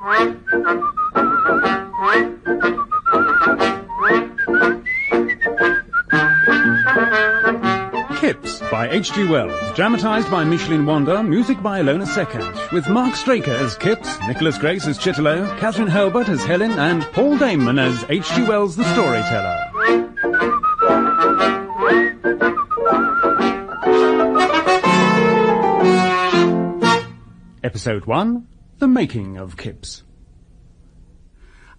Kipps by H.G. Wells, dramatised by Micheline Wander, music by Ilona Sekach, with Mark Straker as Kipps, Nickolas Grace as Chitterlow, Kathryn Hurlbutt as Helen, and Paul Daneman as H.G. Wells the storyteller. Episode 1, The Making of Kipps.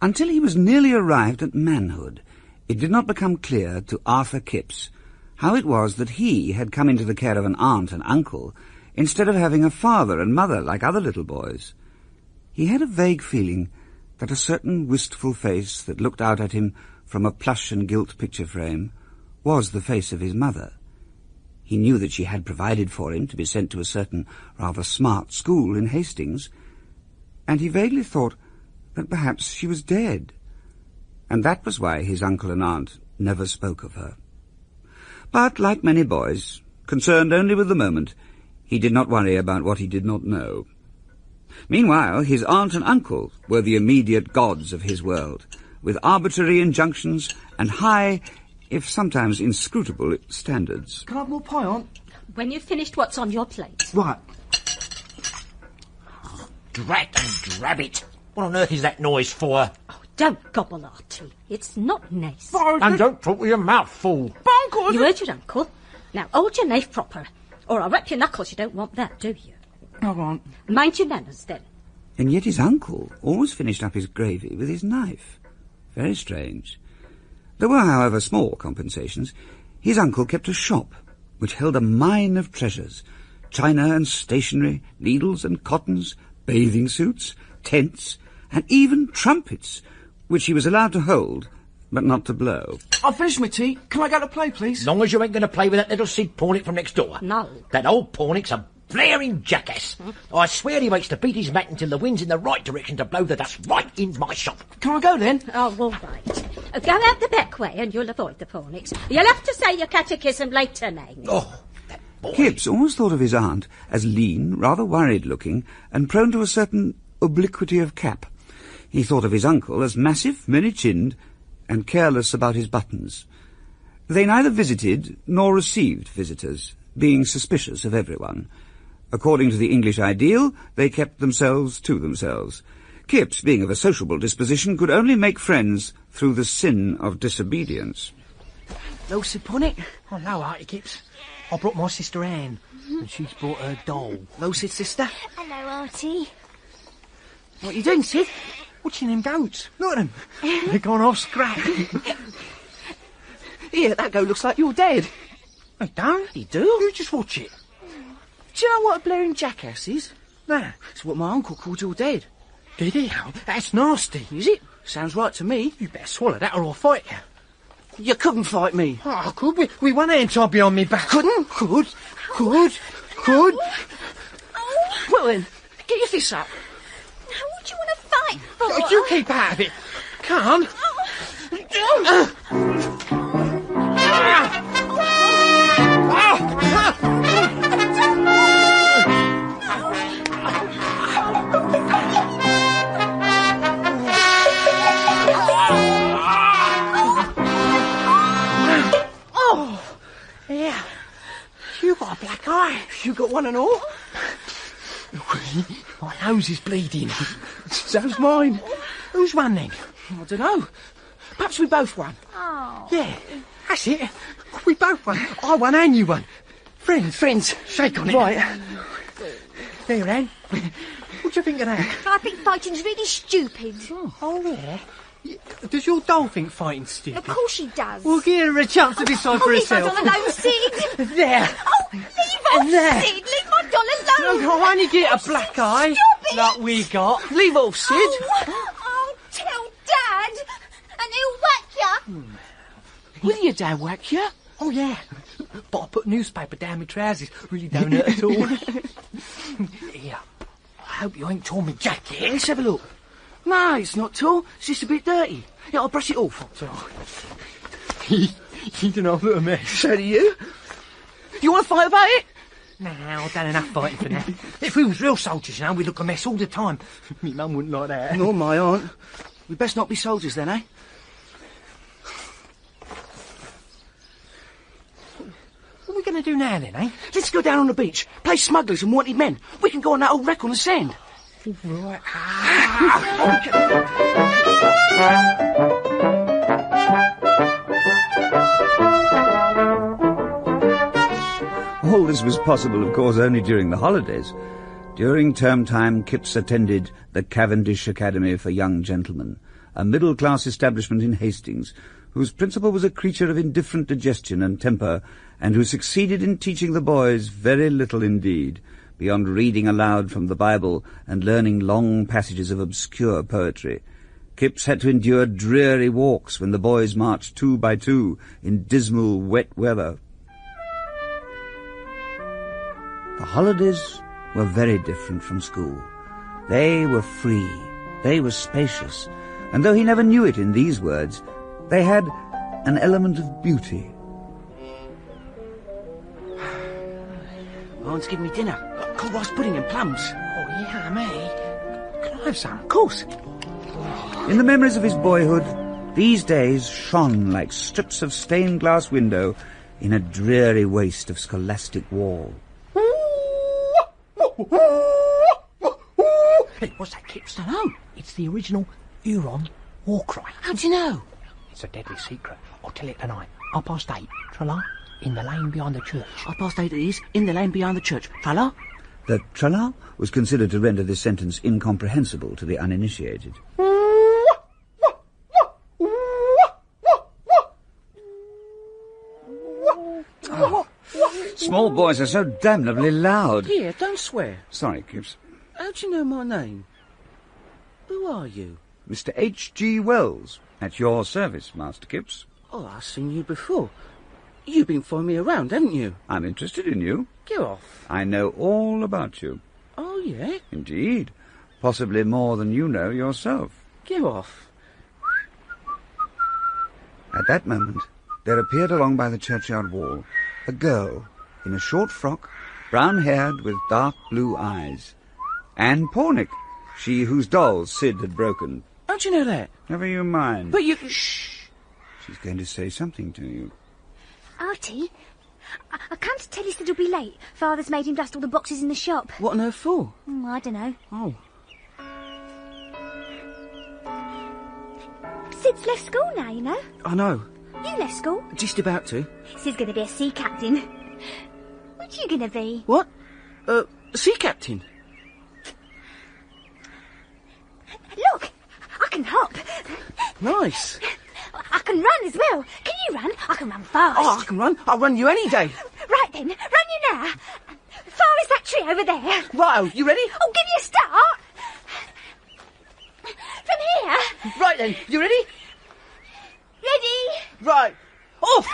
Until he was nearly arrived at manhood, it did not become clear to Arthur Kipps how it was that he had come into the care of an aunt and uncle instead of having a father and mother like other little boys. He had a vague feeling that a certain wistful face that looked out at him from a plush and gilt picture frame was the face of his mother. He knew that she had provided for him to be sent to a certain rather smart school in Hastings, and he vaguely thought that perhaps she was dead, and that was why his uncle and aunt never spoke of her. But, like many boys, concerned only with the moment, he did not worry about what he did not know. Meanwhile, his aunt and uncle were the immediate gods of his world, with arbitrary injunctions and high, if sometimes inscrutable, standards. Can I have more pie, Aunt? When you've finished what's on your plate. Right. Drat and drabbit! What on earth is that noise for? Oh, don't gobble, Artie. It's not nice. And don't talk with your mouth full. Uncle! You heard your uncle. Now hold your knife proper, or I'll rip your knuckles. You don't want that, do you? No, Aunt. Mind your manners, then. And yet his uncle always finished up his gravy with his knife. Very strange. There were, however, small compensations. His uncle kept a shop, which held a mine of treasures, china and stationery, needles and cottons, bathing suits, tents, and even trumpets, which he was allowed to hold, but not to blow. I've finished my tea. Can I go to play, please? As long as you ain't going to play with that little Sid Pornick from next door. No. That old Pornick's a blaring jackass. I swear he waits to beat his back until the wind's in the right direction to blow the dust right in my shop. Can I go, then? Oh, all right. Go out the back way and you'll avoid the Pornicks. You'll have to say your catechism later, Name. Oh, that boy. Kipps always thought of his aunt as lean, rather worried-looking, and prone to a certain obliquity of cap. He thought of his uncle as massive, many-chinned, and careless about his buttons. They neither visited nor received visitors, being suspicious of everyone. According to the English ideal, they kept themselves to themselves. Kipps, being of a sociable disposition, could only make friends through the sin of disobedience. No, Sid Pornick. Oh, no, Artie Kipps. I brought my sister Anne, and she's brought her doll. No, Sid, sister. Hello, Artie. What are you doing, Sid? Watching them goats. Look at them. They're gone off scrap. Here, that goat looks like you're dead. They don't. You do? You just watch it. Do you know what a blaring jackass is? Nah. It's what my uncle called your dad. Did he? Oh, that's nasty. Is it? Sounds right to me. You better swallow that or I'll fight you. You couldn't fight me. Oh, could we? We one hand tied behind me back. Couldn't? Could. Oh. Well then, get your fists up. How would you want to fight for? You keep out of it. Can't. Yeah. You got a black eye. You got one and all? My nose is bleeding. So's mine. Who's won then? I don't know. Perhaps we both won. Oh. Yeah, that's it. We both won. I won and you won. Friends. Shake on it. Right. There, Anne. What do you think of that? I think fighting's really stupid. Oh, yeah. Does your doll think fighting's stupid? Of course she does. We'll give her a chance to decide for leave my herself. doll alone, Sid. There. Oh, leave off, There. Sid. Leave my doll alone. I only get a black eye. Stop it. Like we got. Leave off, Sid. Oh, tell Dad, and he'll whack ya. Will your dad whack you? Oh, yeah. But I put newspaper down my trousers. Really don't hurt at all. Here. I hope you ain't torn my jacket. Let's have a look. No, it's not tall. It's just a bit dirty. Yeah, I'll brush it off. You don't know what a mess. So do you. You want to fight about it? Now, I've done enough fighting for now. If we was real soldiers, you know, we'd look a mess all the time. Me mum wouldn't like that. Nor my aunt. We'd best not be soldiers then, eh? What are we going to do now then, eh? Let's go down on the beach, play smugglers and wanted men. We can go on that old wreck on the sand. Right. All this was possible, of course, only during the holidays. During term time, Kipps attended the Cavendish Academy for Young Gentlemen, a middle-class establishment in Hastings, whose principal was a creature of indifferent digestion and temper, and who succeeded in teaching the boys very little indeed, beyond reading aloud from the Bible and learning long passages of obscure poetry. Kipps had to endure dreary walks when the boys marched 2 by 2 in dismal, wet weather. The holidays were very different from school. They were free, they were spacious, and though he never knew it in these words, they had an element of beauty. Aunt's giving me dinner. Cold rice pudding and plums. Oh, yeah, me. Can I have some? Of course. In the memories of his boyhood, these days shone like strips of stained glass window in a dreary waste of scholastic wall. Hey, what's that, Kipps? Dunno. It's the original Huron war cry. How do you know? It's a deadly secret. I'll tell it tonight. 8:30, tra-la, in the lane behind the church. 8:30 it is, in the lane behind the church. Fella? The tra-la was considered to render this sentence incomprehensible to the uninitiated. Oh, small boys are so damnably loud. Here, don't swear. Sorry, Kipps. How do you know my name? Who are you? Mr. H.G. Wells, at your service, Master Kipps. Oh, I've seen you before. You've been following me around, haven't you? I'm interested in you. Get off. I know all about you. Oh, yeah? Indeed. Possibly more than you know yourself. Get off. At that moment, there appeared along by the churchyard wall a girl in a short frock, brown-haired with dark blue eyes. Anne Pornick, she whose doll Sid had broken. How'd you know that? Never you mind. But you... Shh! She's going to say something to you. Artie, I come to tell you Sid will be late. Father's made him dust all the boxes in the shop. What on earth for? I don't know. Oh. Sid's left school now, you know. I know. You left school. Just about to. Sid's going to be a sea captain. What you going to be? What? Sea captain? Look, I can hop. Nice. I can run as well. Can you run? I can run fast. Oh, I can run. I'll run you any day. Right then, run you now. Far is that tree over there? Right, you ready? Oh, give you a start. From here. Right then, you ready? Ready? Right. Off!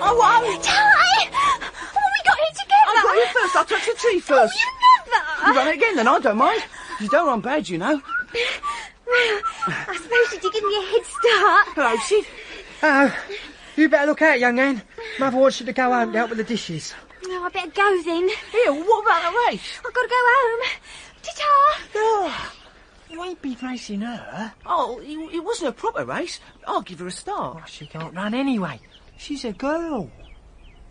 Oh, Ty! Oh, we got here together. I got here first. I'll touch the tree first. Oh, you never. You run it again, then I don't mind. You don't run bad, you know. I suppose you did give me a head start. Hello, Sid. You better look out, young man. Mother wants you to go home to help with the dishes. Oh, I better go then. Here, what about the race? I've got to go home. Ta-ta. Oh, you ain't been racing her. Oh, it wasn't a proper race. I'll give her a start. Oh, she can't run anyway. She's a girl.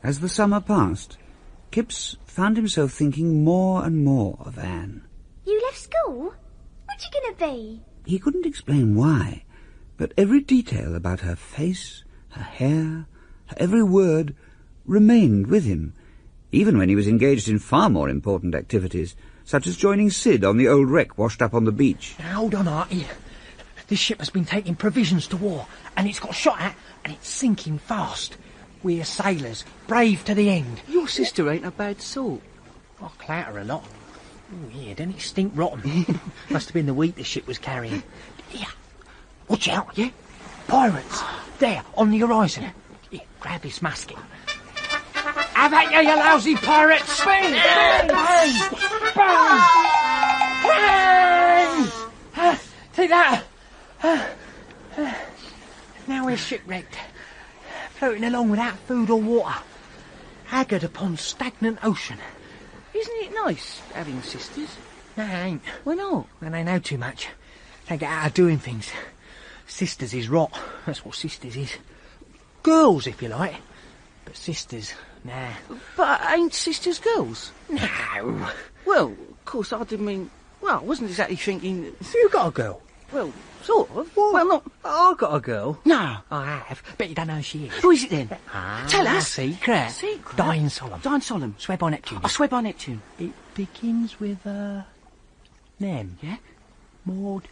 As the summer passed, Kipps found himself thinking more and more of Anne. You left school? What you going to be? He couldn't explain why, but every detail about her face, her hair, her every word remained with him, even when he was engaged in far more important activities, such as joining Sid on the old wreck washed up on the beach. Now, hold on, Artie. This ship has been taking provisions to war, and it's got shot at, and it's sinking fast. We're sailors, brave to the end. Your sister ain't a bad sort. I clatter a lot. Oh, yeah, doesn't it stink rotten? Must have been the wheat the ship was carrying. Yeah. Watch out, yeah? Pirates. There, on the horizon. Here, grab this musket. Have at you, you lousy pirates! Spin! Bang! Bang! Bang! Take that! Now we're shipwrecked. Floating along without food or water. Haggard upon stagnant ocean. Isn't it nice having sisters? No, it ain't. Why not? When they know too much, they get out of doing things. Sisters is rot. That's what sisters is. Girls, if you like. But sisters, nah. But ain't sisters girls? No. Well, of course, I didn't mean... Well, I wasn't exactly thinking... You got a girl? Well, sort of. Well, not... I got a girl. No. I have. Bet you don't know who she is. Who is it then? Tell us. Secret. Secret? Dying solemn. Dying solemn. Swear by Neptune. I swear by Neptune. It begins with, name. Yeah? Maud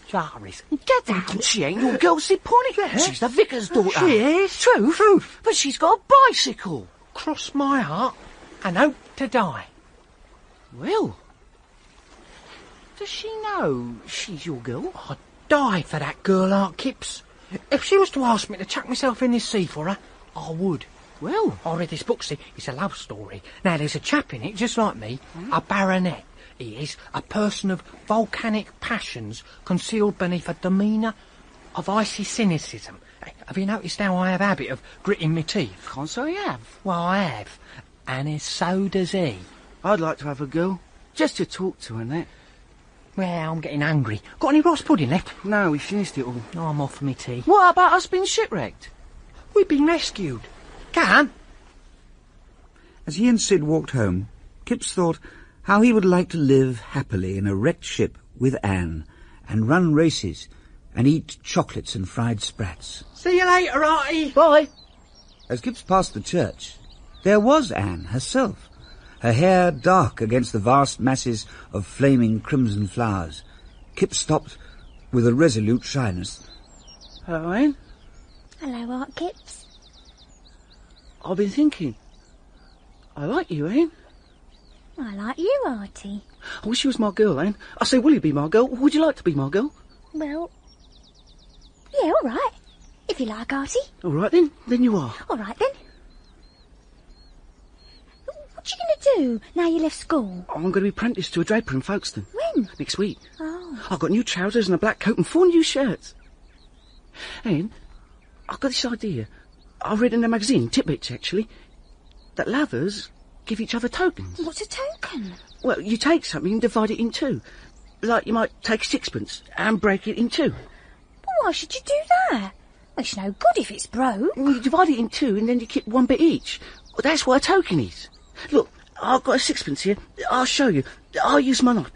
Jarvis. Get that. She ain't your girl, Sid Pornick. She's the vicar's daughter. She is? Truth. But she's got a bicycle. Cross my heart and hope to die. Well... Does she know she's your girl? I'd die for that girl, Artie Kipps. If she was to ask me to chuck myself in this sea for her, I would. Well... I read this book, see, it's a love story. Now, there's a chap in it, just like me, a baronet. He is a person of volcanic passions concealed beneath a demeanour of icy cynicism. Hey, have you noticed how I have a habit of gritting my teeth? Can't say I have. Well, I have. And so does he. I'd like to have a girl. Just to talk to her and that. Well, I'm getting hungry. Got any Ross pudding left? No, we finished it all. No, I'm off for me tea. What about us being shipwrecked? We've been rescued. Come. As he and Sid walked home, Kipps thought how he would like to live happily in a wrecked ship with Anne and run races and eat chocolates and fried sprats. See you later, Artie. Bye. As Kipps passed the church, there was Anne herself, her hair dark against the vast masses of flaming crimson flowers. Kipps stopped with a resolute shyness. Hello, Anne. Hello, Artie Kipps. I've been thinking. I like you, Anne. I like you, Artie. I wish you was my girl, Anne. I say, will you be my girl? Would you like to be my girl? Well, yeah, all right. If you like, Artie. All right, then. Then you are. All right, then. What you going to do now you left school? I'm going to be apprenticed to a draper in Folkestone. When? Next week. Oh. I've got new trousers and a black coat and 4 new shirts. Anne, I've got this idea. I read in a magazine, Tidbits actually, that lovers give each other tokens. What's a token? Well, you take something and divide it in 2. Like you might take 6pence and break it in 2. Well, why should you do that? It's no good if it's broke. Well, you divide it in 2 and then you keep 1 bit each. Well, that's what a token is. Look, I've got a 6pence here. I'll show you. I'll use my knife.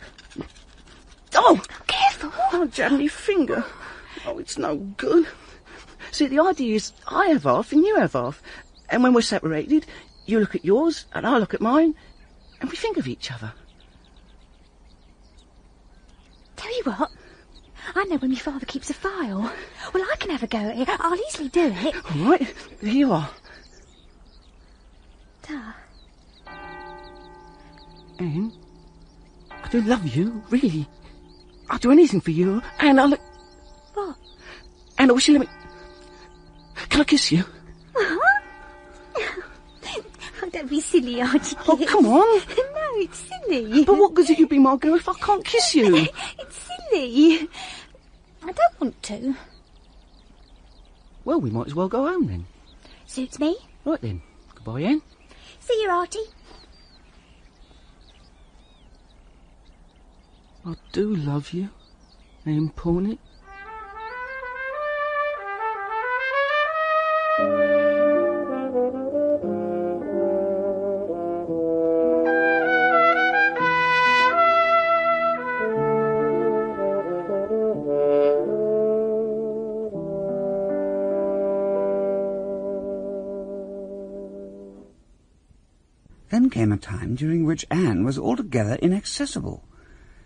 Oh! Careful! I'll jam my finger. Oh, it's no good. See, the idea is I have half and you have half. And when we're separated, you look at yours and I look at mine and we think of each other. Tell you what, I know when my father keeps a file. Well, I can have a go at it. I'll easily do it. All right, here you are. Ta. Anne, I do love you, really. I'll do anything for you, and I'll... What? And I wish you let me... Can I kiss you? Oh, don't be silly, Artie. Oh, come on. No, it's silly. But what good is you be my girl if I can't kiss you? It's silly. I don't want to. Well, we might as well go home then. Suits me. Right then. Goodbye, Anne. See you, Artie. I do love you, Anne Pornick. Then came a time during which Anne was altogether inaccessible.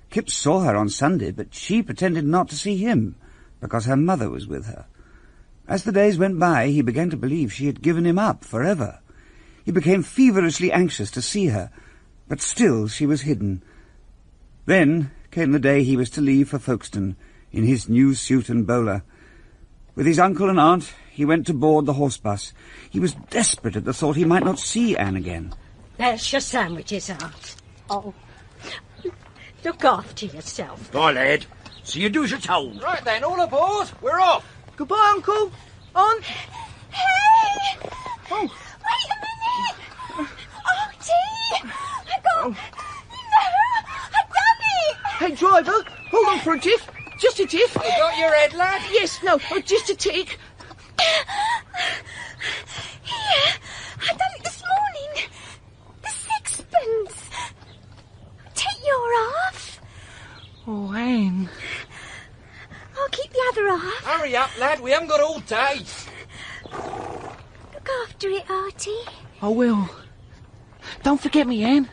Kipps saw her on Sunday, but she pretended not to see him, because her mother was with her. As the days went by, he began to believe she had given him up forever. He became feverishly anxious to see her, but still she was hidden. Then came the day he was to leave for Folkestone, in his new suit and bowler. With his uncle and aunt, he went to board the horse bus. He was desperate at the thought he might not see Anne again. There's your sandwiches, Aunt. Oh, look after yourself. Bye, lad. See you do as you're told. Right then, all aboard. We're off. Goodbye, Uncle. On. Hey! Oh. Wait a minute! Artie! I got... No! I've done it! Hey, driver, hold on for a tiff. Just a tiff. You got your head, lad? Yes, no, just a tick. Here, I done it this morning. The sixpence. Take your half. Oh, Anne. I'll keep the other half. Hurry up, lad. We haven't got all day. Look after it, Artie. I will. Don't forget me, Anne.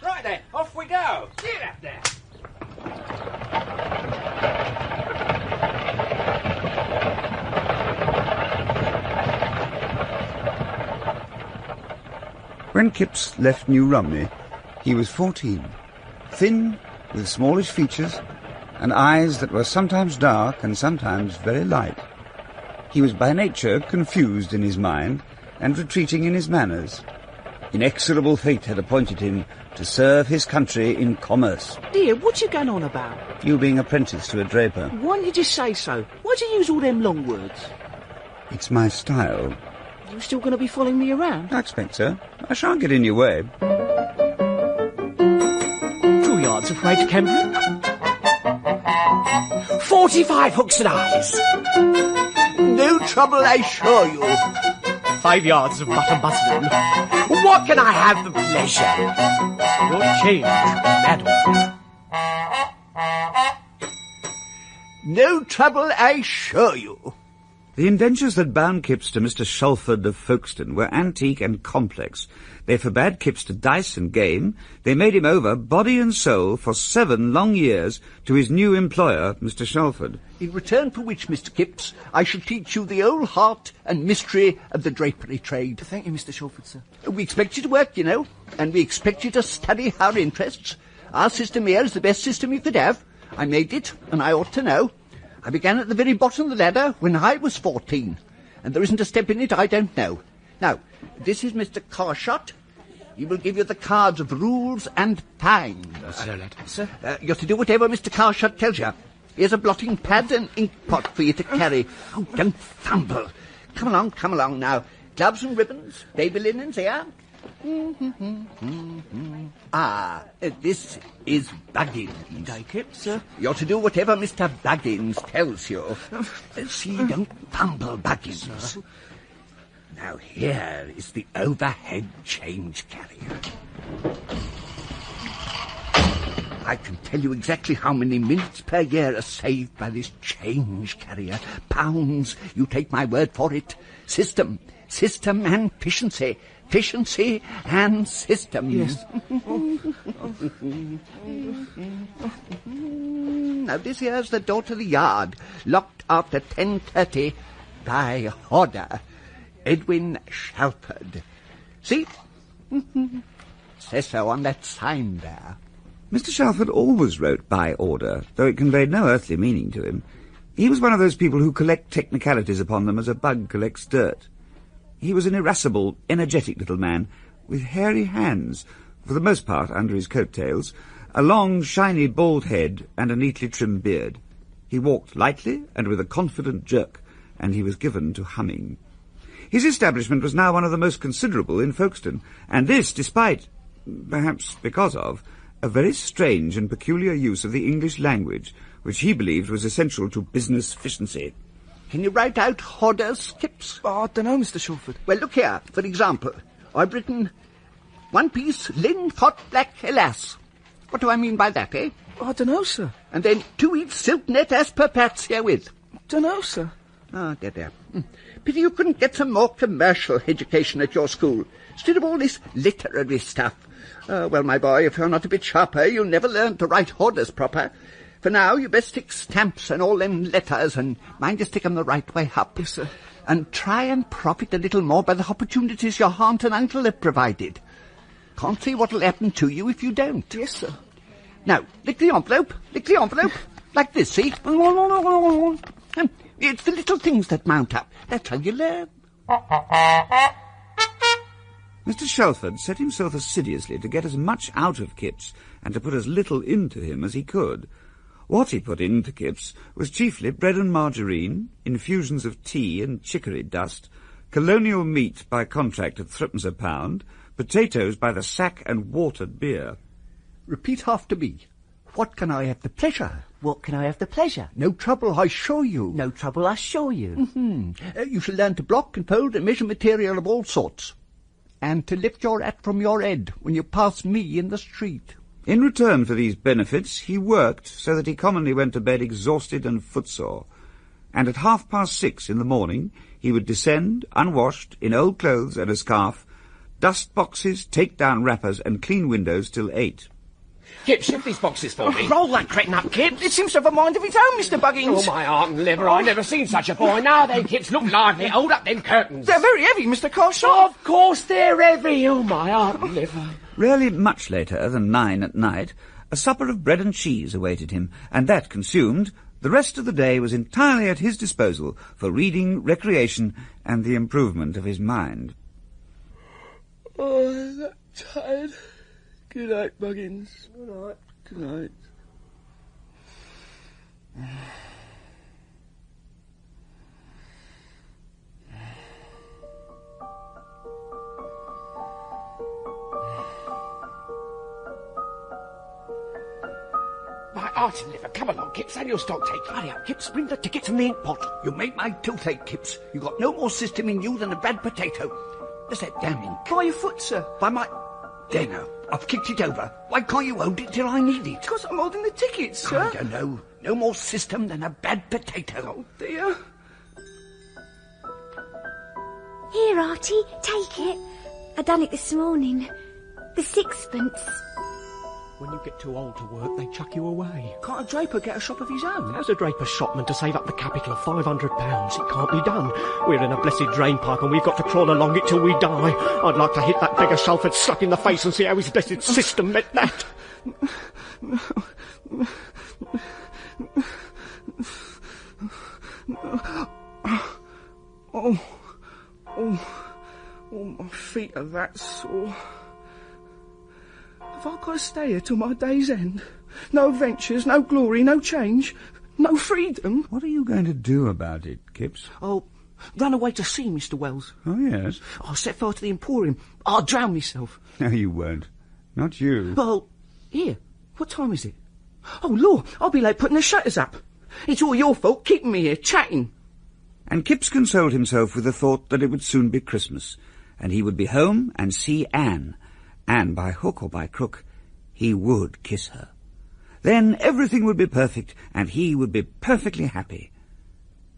Right then, off we go. Get up there. When Kipps left New Romney, he was 14, thin, with smallish features, and eyes that were sometimes dark and sometimes very light. He was by nature confused in his mind and retreating in his manners. Inexorable fate had appointed him to serve his country in commerce. Dear, what you going on about? You being apprenticed to a draper. Why didn't you just say so? Why'd you use all them long words? It's my style. You still going to be following me around? I expect so. I shan't get in your way. 2 yards of right cambric. 45 hooks and eyes. No trouble, I assure you. 5 yards of button muslin. What can I have the pleasure? Your change, madam. No trouble, I assure you. The indentures that bound Kipps to Mr. Shalford of Folkestone were antique and complex. They forbade Kipps to dice and game. They made him over, body and soul, for 7 long years to his new employer, Mr. Shalford. In return for which, Mr. Kipps, I shall teach you the whole heart and mystery of the drapery trade. Thank you, Mr. Shalford, sir. We expect you to work, you know, and we expect you to study our interests. Our system here is the best system you could have. I made it, and I ought to know. I began at the very bottom of the ladder when I was 14, and there isn't a step in it I don't know. Now, this is Mr. Carshot. He will give you the cards of rules and times. Hello, lad. Sir? You're to do whatever Mr. Carshot tells you. Here's a blotting pad and ink pot for you to carry. Oh, don't fumble. Come along now. Gloves and ribbons, baby linens, here. This is Buggins. Day, Kipps, sir. You're to do whatever Mr. Buggins tells you. See, don't fumble, Buggins. Now, here is the overhead change carrier. I can tell you exactly how many minutes per year are saved by this change carrier. Pounds, you take my word for it. System and efficiency. Efficiency and system. Yes. Now, this here's the door to the yard, locked after 10:30 by order. Edwin Shalford. See? Says so on that sign there. Mr. Shalford always wrote by order, though it conveyed no earthly meaning to him. He was one of those people who collect technicalities upon them as a bug collects dirt. He was an irascible, energetic little man, with hairy hands, for the most part under his coat-tails, a long, shiny, bald head, and a neatly trimmed beard. He walked lightly and with a confident jerk, and he was given to humming. His establishment was now one of the most considerable in Folkestone, and this despite, perhaps because of, a very strange and peculiar use of the English language, which he believed was essential to business efficiency. Can you write out orders, Kipps? Oh, I don't know, Mr. Shalford. Well, look here. For example, I've written 1 piece Lynn Fot Black Hélas. What do I mean by that, eh? I don't know, sir. And then 2 each silk net as per Pat's herewith. Don't know, sir. Ah, dear. Pity you couldn't get some more commercial education at your school, instead of all this literary stuff. Well, my boy, if you're not a bit sharper, you'll never learn to write orders proper. For now, you best stick stamps and all them letters, and mind you stick 'em the right way up. Yes, sir. And try and profit a little more by the opportunities your aunt and uncle have provided. Can't see what'll happen to you if you don't. Yes, sir. Now, lick the envelope, like this, see? It's the little things that mount up. That's how you learn. Mr. Shalford set himself assiduously to get as much out of Kipps and to put as little into him as he could. What he put into Kipps was chiefly bread and margarine, infusions of tea and chicory dust, colonial meat by contract at 3 a pound, potatoes by the sack and watered beer. Repeat after me. What can I have the pleasure? What can I have the pleasure? No trouble, I show you. No trouble, I assure you. You shall learn to block and fold and measure material of all sorts, and to lift your hat from your head when you pass me in the street. In return for these benefits, he worked so that he commonly went to bed exhausted and footsore, and at 6:30 in the morning he would descend, unwashed, in old clothes and a scarf, dust boxes, take down wrappers, and clean windows till 8. Kipps, shift these boxes for me. Roll that cretin up, Kipps. It seems to have a mind of its own, Mr. Buggins. Oh, my heart and liver, I never seen such a boy. Now then, Kipps, look lively. Hold up them curtains. They're very heavy, Mr. Carshaw. Of course they're heavy. Oh, my heart and liver. Rarely much later than 9 at night, a supper of bread and cheese awaited him, and that consumed, the rest of the day was entirely at his disposal for reading, recreation, and the improvement of his mind. Oh, I'm that tired. Good night, Buggins. Good night. Good night. My heart and liver, come along, Kipps, and your stock take. Hurry up, Kipps. Bring the tickets and the ink pot. You make my toothache, Kipps. You got no more system in you than a bad potato. Where's that damn ink? By your foot, sir. By my... There now. I've kicked it over. Why can't you hold it till I need it? Because I'm holding the tickets, sir. I don't know. No more system than a bad potato. Oh, dear. Here, Artie, take it. I done it this morning. The 6pence. When you get too old to work, they chuck you away. Can't a draper get a shop of his own? How's a draper shopman to save up the capital of £500? It can't be done. We're in a blessed drain pipe and we've got to crawl along it till we die. I'd like to hit that beggar Salford slap in the face and see how his blessed system met that. Oh, my feet are that sore. Have I got to stay here till my day's end? No adventures, no glory, no change, no freedom? What are you going to do about it, Kipps? I'll run away to sea, Mr. Wells. Oh, yes? I'll set fire to the Emporium. I'll drown myself. No, you won't. Not you. Well, here, what time is it? Oh, Lord, I'll be late putting the shutters up. It's all your fault, keeping me here, chatting. And Kipps consoled himself with the thought that it would soon be Christmas, and he would be home and see Anne, and by hook or by crook, he would kiss her. Then everything would be perfect, and he would be perfectly happy.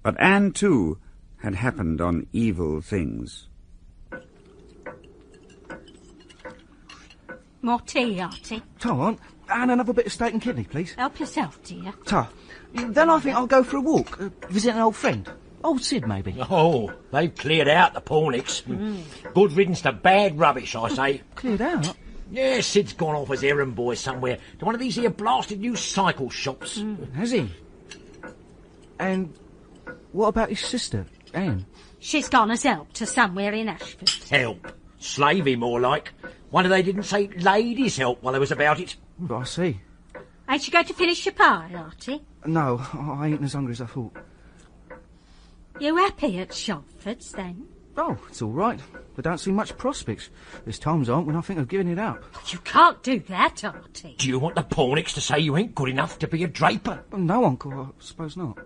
But Anne, too, had happened on evil things. More tea, Artie. Ta, Aunt. And another bit of steak and kidney, please. Help yourself, dear. Ta. Then I think I'll go for a walk, visit an old friend. Old Sid, maybe. Oh, they've cleared out the Pornicks. Good riddance to bad rubbish, I say. Cleared out? Yeah, Sid's gone off as errand boy somewhere to one of these here blasted new cycle shops. Has he? And what about his sister, Anne? She's gone as help to somewhere in Ashford. Help. Slavey, more like. Wonder they didn't say ladies' help while they was about it. I see. Ain't you going to finish your pie, Artie? No, I ain't as hungry as I thought. You happy at Shopford's, then? Oh, it's all right. There don't seem much prospects. There's times, Aunt, when I think of giving it up. You can't do that, Artie. Do you want the Pornicks to say you ain't good enough to be a draper? No, Uncle, I suppose not.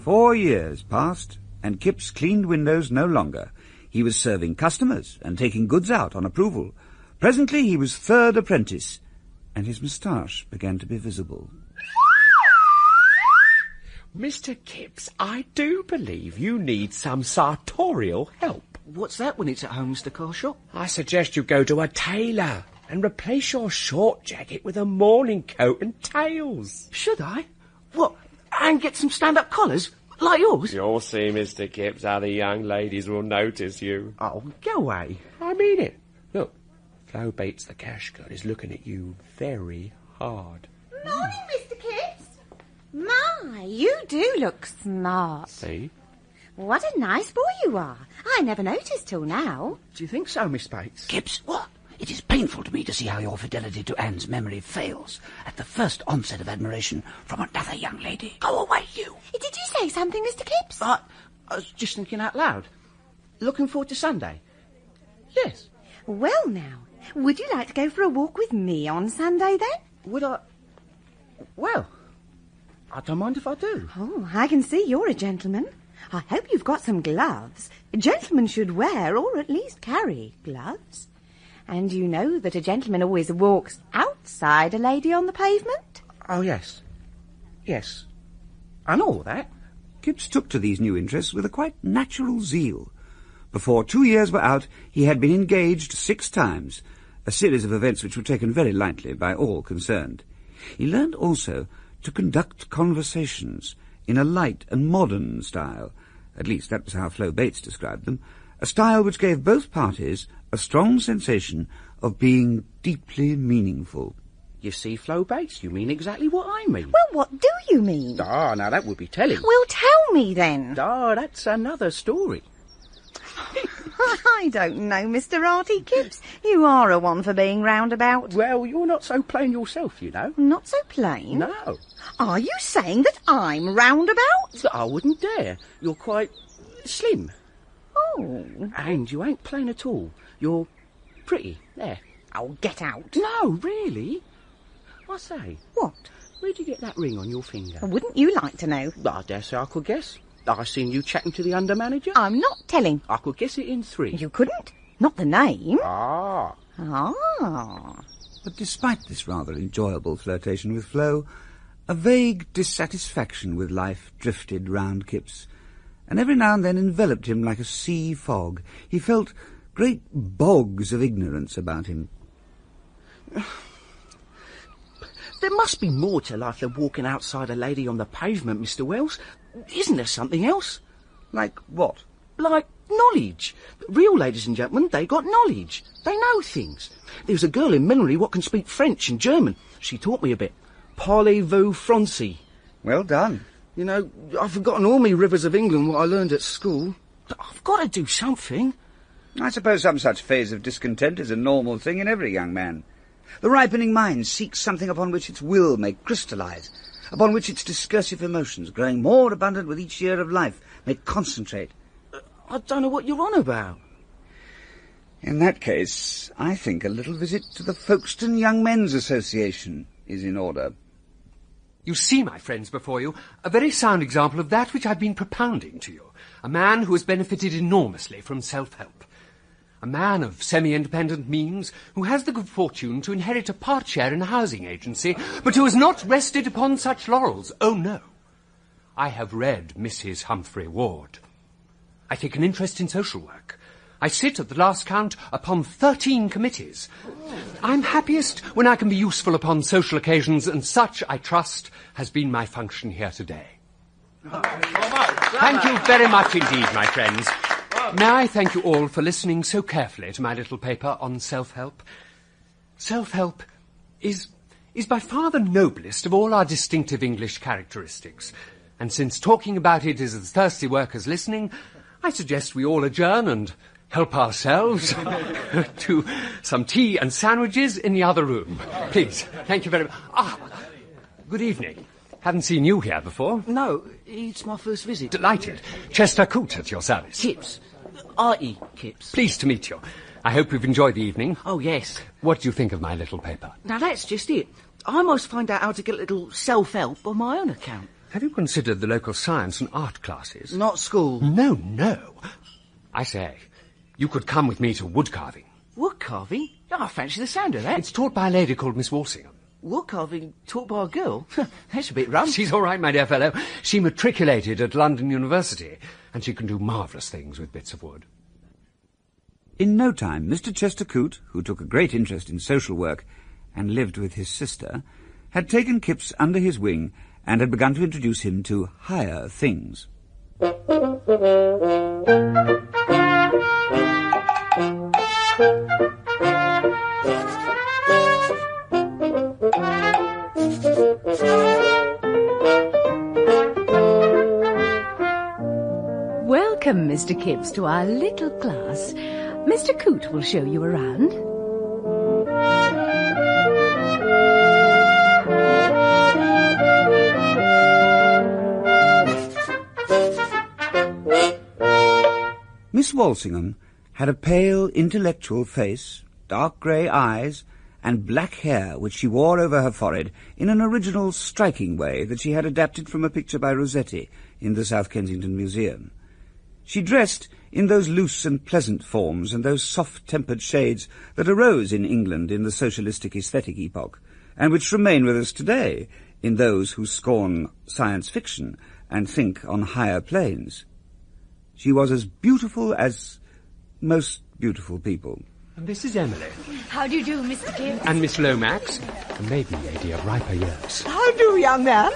Four years passed, and Kipps cleaned windows no longer. He was serving customers and taking goods out on approval. Presently he was third apprentice, and his moustache began to be visible. Mr. Kipps, I do believe you need some sartorial help. What's that when it's at home, Mr. Carshaw? I suggest you go to a tailor and replace your short jacket with a morning coat and tails. Should I? What, and get some stand-up collars? Like yours? You'll see, Mr. Kipps, how the young ladies will notice you. Oh, go away. I mean it. Look, Flo Bates, the cash girl, is looking at you very hard. Morning, Mr. Kipps. My, you do look smart. See? What a nice boy you are. I never noticed till now. Do you think so, Miss Bates? Kipps, what? It is painful to me to see how your fidelity to Anne's memory fails at the first onset of admiration from another young lady. Go away, you! Did you say something, Mr. Kipps? I was just thinking out loud. Looking forward to Sunday. Yes. Well, now, would you like to go for a walk with me on Sunday, then? Would I? Well, I don't mind if I do. Oh, I can see you're a gentleman. I hope you've got some gloves. Gentlemen should wear, or at least carry, gloves. And you know that a gentleman always walks outside a lady on the pavement? Oh, yes. Yes. I know all that. Kipps took to these new interests with a quite natural zeal. Before 2 years were out, he had been engaged 6 times, a series of events which were taken very lightly by all concerned. He learned also to conduct conversations in a light and modern style, at least that was how Flo Bates described them, a style which gave both parties a strong sensation of being deeply meaningful. You see, Flo Bates, you mean exactly what I mean. Well, what do you mean? Ah, now that would be telling. Well, tell me then. Ah, that's another story. I don't know, Mr. Artie Kipps. You are a one for being roundabout. Well, you're not so plain yourself, you know. Not so plain? No. Are you saying that I'm roundabout? I wouldn't dare. You're quite slim. Oh. And you ain't plain at all. You're pretty. There. Oh, get out. No, really. I say. What? Where'd you get that ring on your finger? Wouldn't you like to know? I dare say I could guess. I seen you chatting to the under-manager. I'm not telling. I could guess it in 3. You couldn't? Not the name. Ah. But despite this rather enjoyable flirtation with Flo, a vague dissatisfaction with life drifted round Kipps, and every now and then enveloped him like a sea fog. He felt great bogs of ignorance about him. There must be more to life than walking outside a lady on the pavement, Mr. Wells. Isn't there something else? Like what? Like knowledge. Real ladies and gentlemen, they got knowledge. They know things. There's a girl in Mennery what can speak French and German. She taught me a bit. Parlez-vous Français? Well done. You know, I've forgotten all me rivers of England what I learned at school. But I've got to do something. I suppose some such phase of discontent is a normal thing in every young man. The ripening mind seeks something upon which its will may crystallise, upon which its discursive emotions, growing more abundant with each year of life, may concentrate. I don't know what you're on about. In that case, I think a little visit to the Folkestone Young Men's Association is in order. You see, my friends before you, a very sound example of that which I've been propounding to you. A man who has benefited enormously from self-help. A man of semi-independent means who has the good fortune to inherit a part share in a housing agency, but who has not rested upon such laurels. Oh, no. I have read Mrs. Humphrey Ward. I take an interest in social work. I sit at the last count upon 13 committees. I'm happiest when I can be useful upon social occasions, and such, I trust, has been my function here today. Thank you very much indeed, my friends. May I thank you all for listening so carefully to my little paper on self-help. Self-help is by far the noblest of all our distinctive English characteristics. And since talking about it is as thirsty work as listening, I suggest we all adjourn and help ourselves to some tea and sandwiches in the other room. Please, thank you very much. Good evening. Haven't seen you here before. No, it's my first visit. Delighted. Chester Coote at your service. Kipps. Artie Kipps. Pleased to meet you. I hope you've enjoyed the evening. Oh, yes. What do you think of my little paper? Now, that's just it. I must find out how to get a little self-help on my own account. Have you considered the local science and art classes? Not school. No. I say, you could come with me to wood carving. Wood carving? Oh, I fancy the sound of that. It's taught by a lady called Miss Walshingham. Wood carving taught by a girl? That's a bit rum. She's all right, my dear fellow. She matriculated at London University, and she can do marvellous things with bits of wood. In no time, Mr. Chester Coote, who took a great interest in social work and lived with his sister, had taken Kipps under his wing and had begun to introduce him to higher things. Well, Mr. Kipps, to our little class. Mr. Coote will show you around. Miss Walshingham had a pale, intellectual face, dark grey eyes, and black hair which she wore over her forehead in an original, striking way that she had adapted from a picture by Rossetti in the South Kensington Museum. She dressed in those loose and pleasant forms and those soft-tempered shades that arose in England in the socialistic aesthetic epoch, and which remain with us today in those who scorn science fiction and think on higher planes. She was as beautiful as most beautiful people. And this is Emily. How do you do, Mr. Kipps? And Miss Lomax, a maiden lady of riper years. How do, young man?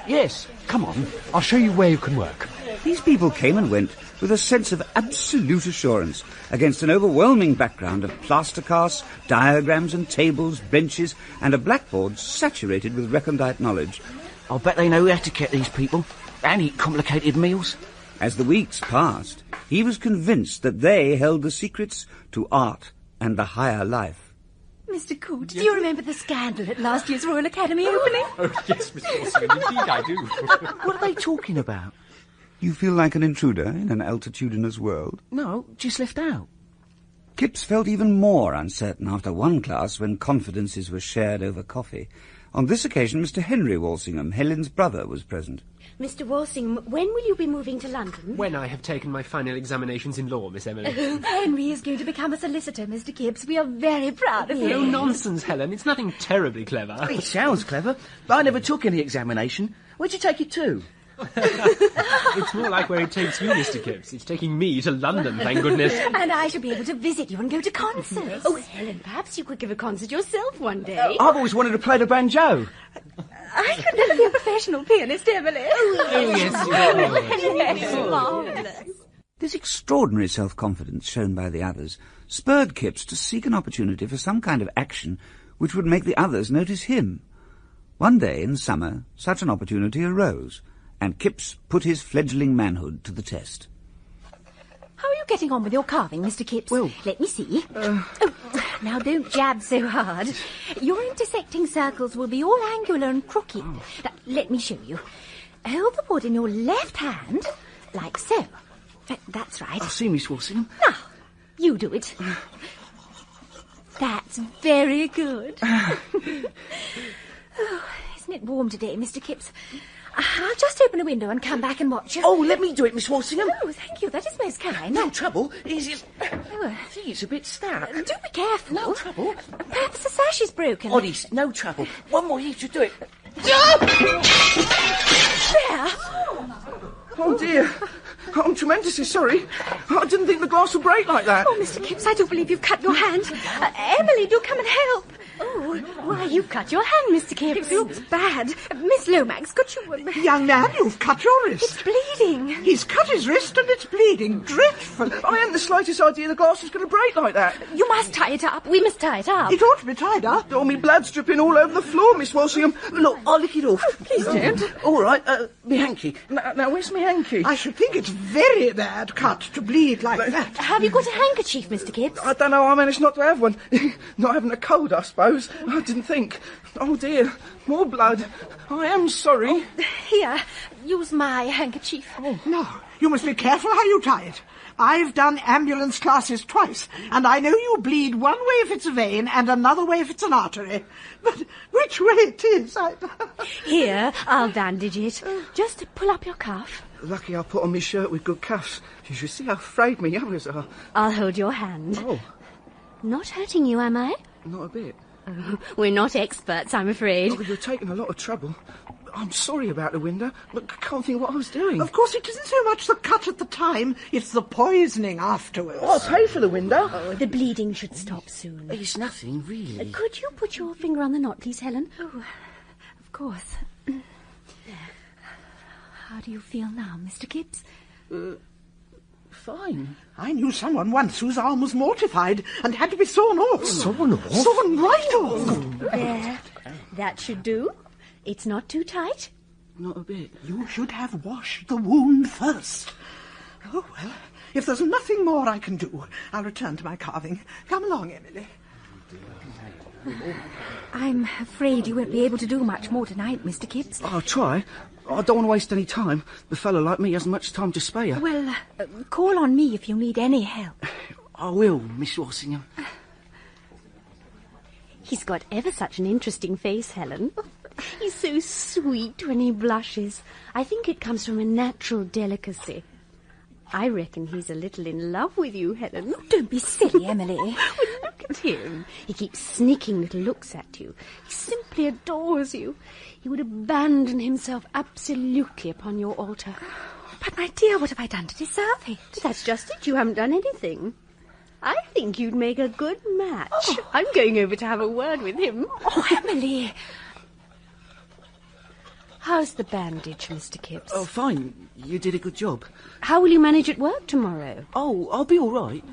Yes, come on. I'll show you where you can work. These people came and went with a sense of absolute assurance against an overwhelming background of plaster casts, diagrams and tables, benches, and a blackboard saturated with recondite knowledge. I bet they know etiquette, these people, and eat complicated meals. As the weeks passed, he was convinced that they held the secrets to art and the higher life. Mr. Coote, do you remember the scandal at last year's Royal Academy opening? Oh, yes, Miss Walshingham, indeed I do. What are they talking about? You feel like an intruder in an altitudinous world? No, just left out. Kipps felt even more uncertain after one class when confidences were shared over coffee. On this occasion, Mr. Henry Walshingham, Helen's brother, was present. Mr. Walshingham, when will you be moving to London? When I have taken my final examinations in law, Miss Emily. Henry is going to become a solicitor, Mr. Kipps. We are very proud of him. No nonsense, Helen. It's nothing terribly clever. It sounds clever, but I never took any examination. Where'd you take it to? It's more like where it takes you, Mr. Kipps. It's taking me to London, thank goodness. And I shall be able to visit you and go to concerts. Oh, Helen, perhaps you could give a concert yourself one day. I've always wanted to play the banjo. I could never be a professional pianist, Emily. Oh, yes. Marvellous. This extraordinary self-confidence shown by the others spurred Kipps to seek an opportunity for some kind of action which would make the others notice him. One day in summer, such an opportunity arose, and Kipps put his fledgling manhood to the test. How are you getting on with your carving, Mr. Kipps? Well, let me see. Now, don't jab so hard. Your intersecting circles will be all angular and crooked. Now, let me show you. Hold the wood in your left hand, like so. That's right. I'll see, Miss Walshingham. Now, you do it. That's very good. Oh, isn't it warm today, Mr. Kipps? I'll just open a window and come back and watch you. Oh, let me do it, Miss Walshingham. Oh, thank you. That is most kind. No trouble. It's Oh, I think it's a bit stuck. do be careful. No trouble. Perhaps the sash is broken. Oddies, no trouble. One more you should do it. There. Oh, dear. I'm tremendously sorry. I didn't think the glass would break like that. Oh, Mr. Kipps, I do believe you've cut your hand. Emily, do come and help. Oh, why, you've cut your hand, Mr. Kipps. It looks bad. Miss Lomax, could you... Young man, you've cut your wrist. It's bleeding. He's cut his wrist and it's bleeding. Dreadful. I hadn't the slightest idea the glass was going to break like that. You must tie it up. We must tie it up. It ought to be tied up. Oh, me blood's dripping all over the floor, Miss Walshingham. Look, I'll lick it off. Please don't. All right, me hanky. Now, where's me hanky? I should think it's very bad cut to bleed like that. Have you got a handkerchief, Mr. Kipps? I don't know how I managed not to have one. Not having a cold, I suppose. I didn't think. Oh, dear. More blood. I am sorry. Here, use my handkerchief. Now, you must be careful how you tie it. I've done ambulance classes twice, and I know you bleed one way if it's a vein and another way if it's an artery. But which way it is, Here, I'll bandage it. Just pull up your cuff. Lucky I put on my shirt with good cuffs. You should see how frayed me others are. I'll hold your hand. Oh, Not hurting you, am I? not a bit. Oh, we're not experts, I'm afraid. Oh, you're taking a lot of trouble. I'm sorry about the window, but I can't think what I was doing. Of course, it isn't so much the cut at the time, it's the poisoning afterwards. I'll pay for the window. Oh, the bleeding should stop soon. It's nothing, really. Could you put your finger on the knot, please, Helen? Oh, of course. How do you feel now, Mr. Kipps? Fine. I knew someone once whose arm was mortified and had to be sawn off. Sawn off? Sawn right off. There. That should do. It's not too tight. Not a bit. You should have washed the wound first. Oh, well, If there's nothing more I can do, I'll return to my carving. Come along, Emily. I'm afraid you won't be able to do much more tonight, Mr. Kipps. I'll try. I don't want to waste any time. A fellow like me hasn't much time to spare. Well, call on me if you need any help. I will, Miss Walshingham. He's got ever such an interesting face, Helen. He's so sweet when he blushes. I think it comes from a natural delicacy. I reckon he's a little in love with you, Helen. Don't be silly, Emily. Well, look at him. He keeps sneaking little looks at you. He simply adores you. He would abandon himself absolutely upon your altar. But, my dear, what have I done to deserve it? That's just it. You haven't done anything. I think you'd make a good match. I'm going over to have a word with him. Oh, Emily. How's the bandage, Mr. Kipps? Oh, fine. You did a good job. How will you manage at work tomorrow? Oh, I'll be all right.